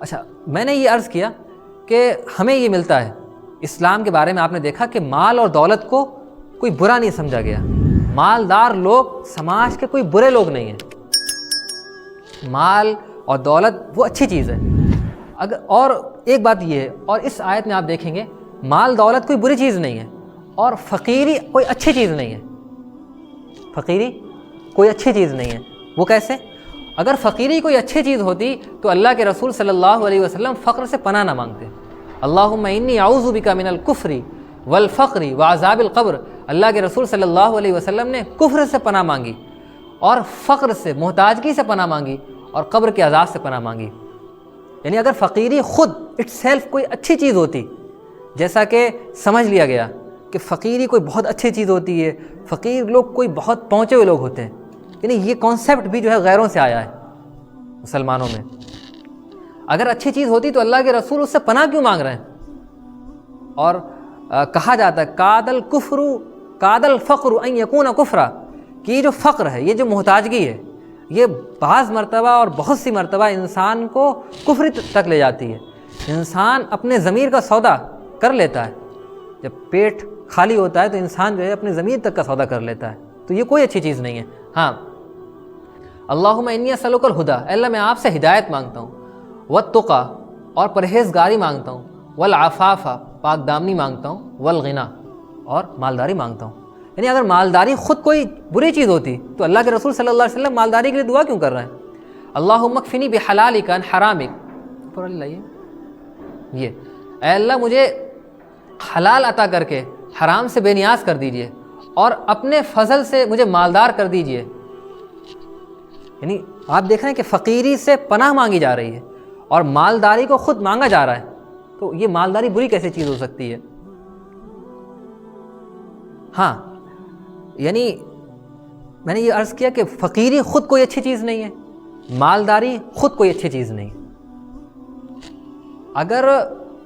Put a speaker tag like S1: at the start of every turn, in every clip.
S1: اچھا، میں نے یہ عرض کیا کہ ہمیں یہ ملتا ہے اسلام کے بارے میں، آپ نے دیکھا کہ مال اور دولت کو کوئی برا نہیں سمجھا گیا. مالدار لوگ سماج کے کوئی برے لوگ نہیں ہیں. مال اور دولت وہ اچھی چیز ہے. اور ایک بات یہ ہے، اور اس آیت میں آپ دیکھیں گے مال دولت کوئی بری چیز نہیں ہے، اور فقیری کوئی اچھی چیز نہیں ہے. فقیری کوئی اچھی چیز نہیں ہے. وہ کیسے؟ اگر فقیری کوئی اچھی چیز ہوتی تو اللہ کے رسول صلی اللہ علیہ وسلم فقر سے پناہ نہ مانگتے. اللہم انی اعوذ بک من الکفر والفقر وعذاب القبر. اللہ کے رسول صلی اللہ علیہ وسلم نے کفر سے پناہ مانگی، اور فقر سے، محتاجگی سے پناہ مانگی، اور قبر کے عذاب سے پناہ مانگی. یعنی اگر فقیری خود اٹ سیلف کوئی اچھی چیز ہوتی، جیسا کہ سمجھ لیا گیا کہ فقیری کوئی بہت اچھی چیز ہوتی ہے، فقیر لوگ کوئی بہت پہنچے ہوئے لوگ ہوتے ہیں، یعنی یہ کانسیپٹ بھی جو ہے غیروں سے آیا ہے مسلمانوں میں. اگر اچھی چیز ہوتی تو اللہ کے رسول اس سے پناہ کیوں مانگ رہے ہیں؟ اور کہا جاتا ہے کاد الفقر ان یکون کفرا، کہ یہ جو فقر ہے، یہ جو محتاجگی ہے، یہ بعض مرتبہ اور بہت سی مرتبہ انسان کو کفر تک لے جاتی ہے. انسان اپنے ضمیر کا سودا کر لیتا ہے. جب پیٹ خالی ہوتا ہے تو انسان جو ہے اپنے ضمیر تک کا سودا کر لیتا ہے. تو یہ کوئی اچھی چیز نہیں ہے. ہاں، اللہم انی اسألک الہدی، اللہ میں آپ سے ہدایت مانگتا ہوں، والتقی، اور پرہیزگاری مانگتا ہوں، والعفاف، پاک دامنی مانگتا ہوں، والغنی، اور مالداری مانگتا ہوں. یعنی اگر مالداری خود کوئی بری چیز ہوتی تو اللہ کے رسول صلی اللہ علیہ وسلم مالداری کے لیے دعا کیوں کر رہے ہیں؟ اللہم اکفنی بحلالک عن حرامک، پر اللہ یہ اے اللہ مجھے حلال عطا کر کے حرام سے بے نیاز کر دیجئے، اور اپنے فضل سے مجھے مالدار کر دیجئے. یعنی آپ دیکھ رہے ہیں کہ فقیری سے پناہ مانگی جا رہی ہے اور مالداری کو خود مانگا جا رہا ہے. تو یہ مالداری بری کیسے چیز ہو سکتی ہے؟ ہاں، یعنی میں نے یہ عرض کیا کہ فقیری خود کوئی اچھی چیز نہیں ہے، مالداری خود کوئی اچھی چیز نہیں. اگر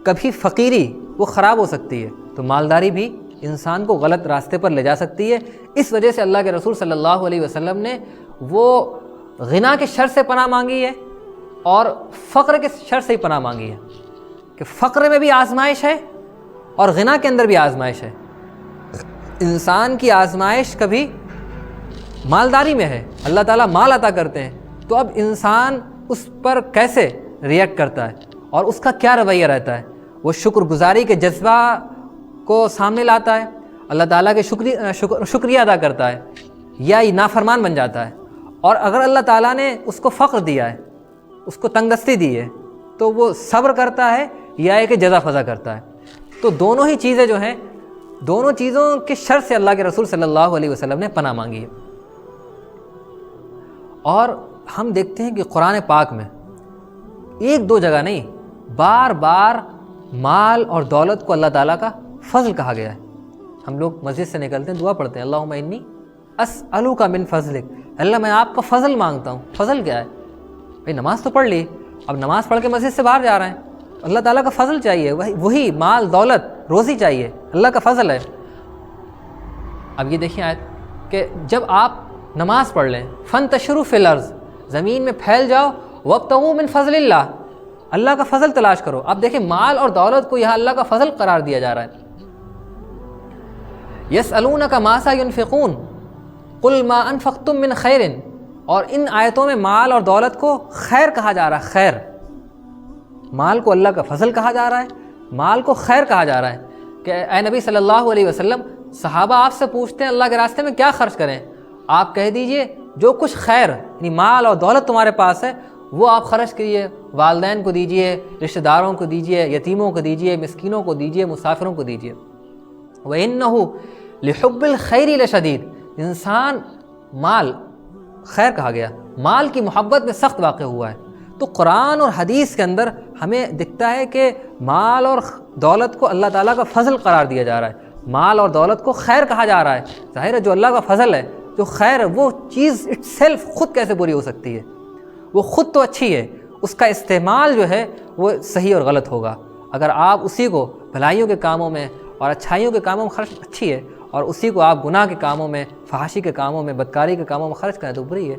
S1: کبھی فقیری وہ خراب ہو سکتی ہے تو مالداری بھی انسان کو غلط راستے پر لے جا سکتی ہے. اس وجہ سے اللہ کے رسول صلی اللہ علیہ وسلم نے وہ غنا کے شر سے پناہ مانگی ہے اور فقر کے شر سے ہی پناہ مانگی ہے، کہ فقر میں بھی آزمائش ہے اور غنا کے اندر بھی آزمائش ہے. انسان کی آزمائش کبھی مالداری میں ہے، اللہ تعالیٰ مال عطا کرتے ہیں، تو اب انسان اس پر کیسے ریئیکٹ کرتا ہے اور اس کا کیا رویہ رہتا ہے. وہ شکر گزاری کے جذبہ کو سامنے لاتا ہے، اللہ تعالیٰ کے شکریہ ادا کرتا ہے، یا یہ نافرمان بن جاتا ہے. اور اگر اللہ تعالیٰ نے اس کو فقر دیا ہے، اس کو تنگ دستی دی ہے، تو وہ صبر کرتا ہے یا کہ جزا فضا کرتا ہے. تو دونوں ہی چیزیں جو ہیں، دونوں چیزوں کے شر سے اللہ کے رسول صلی اللہ علیہ وسلم نے پناہ مانگی ہے. اور ہم دیکھتے ہیں کہ قرآن پاک میں ایک دو جگہ نہیں، بار بار مال اور دولت کو اللہ تعالیٰ کا فضل کہا گیا ہے. ہم لوگ مسجد سے نکلتے ہیں، دعا پڑھتے ہیں اللہم انی اسألک من فضلک، اللہ میں آپ کا فضل مانگتا ہوں. فضل کیا ہے بھئی؟ نماز تو پڑھ لی، اب نماز پڑھ کے مسجد سے باہر جا رہے ہیں، اللہ تعالیٰ کا فضل چاہیے، وہی مال دولت روزی چاہیے، اللہ کا فضل ہے. اب یہ دیکھیں آیت کہ جب آپ نماز پڑھ لیں، فانتشروا فی الارض، زمین میں پھیل جاؤ، وابتغوا من فضل اللہ، اللہ کا فضل تلاش کرو. اب دیکھیں مال اور دولت کو یہاں اللہ کا فضل قرار دیا جا رہا ہے. یسألونک ماذا ینفقون قل ما انفقتم من خیر، اور ان آیتوں میں مال اور دولت کو خیر کہا جا رہا ہے. خیر، مال کو اللہ کا فضل کہا جا رہا ہے، مال کو خیر کہا جا رہا ہے. کہ اے نبی صلی اللہ علیہ وسلم، صحابہ آپ سے پوچھتے ہیں اللہ کے راستے میں کیا خرچ کریں، آپ کہہ دیجئے جو کچھ خیر، یعنی مال اور دولت تمہارے پاس ہے وہ آپ خرچ کریے، والدین کو دیجئے، رشتہ داروں کو دیجئے، یتیموں کو دیجئے، مسکینوں کو دیجئے، مسافروں کو دیجئے. وَإِنَّهُ لِحُبِّ الْخَيْرِ لَشَدِيدٌ، انسان مال خیر کہا گیا، مال کی محبت میں سخت واقع ہوا ہے. تو قرآن اور حدیث کے اندر ہمیں دکھتا ہے کہ مال اور دولت کو اللہ تعالیٰ کا فضل قرار دیا جا رہا ہے، مال اور دولت کو خیر کہا جا رہا ہے. ظاہر ہے جو اللہ کا فضل ہے، جو خیر ہے، وہ چیز اٹ سیلف خود کیسے بری ہو سکتی ہے؟ وہ خود تو اچھی ہے، اس کا استعمال جو ہے وہ صحیح اور غلط ہوگا. اگر آپ اسی کو بھلائیوں کے کاموں میں اور اچھائیوں کے کاموں میں خرچ اچھی ہے، اور اسی کو آپ گناہ کے کاموں میں، فحاشی کے کاموں میں، بدکاری کے کاموں میں خرچ کریں تو بری ہے.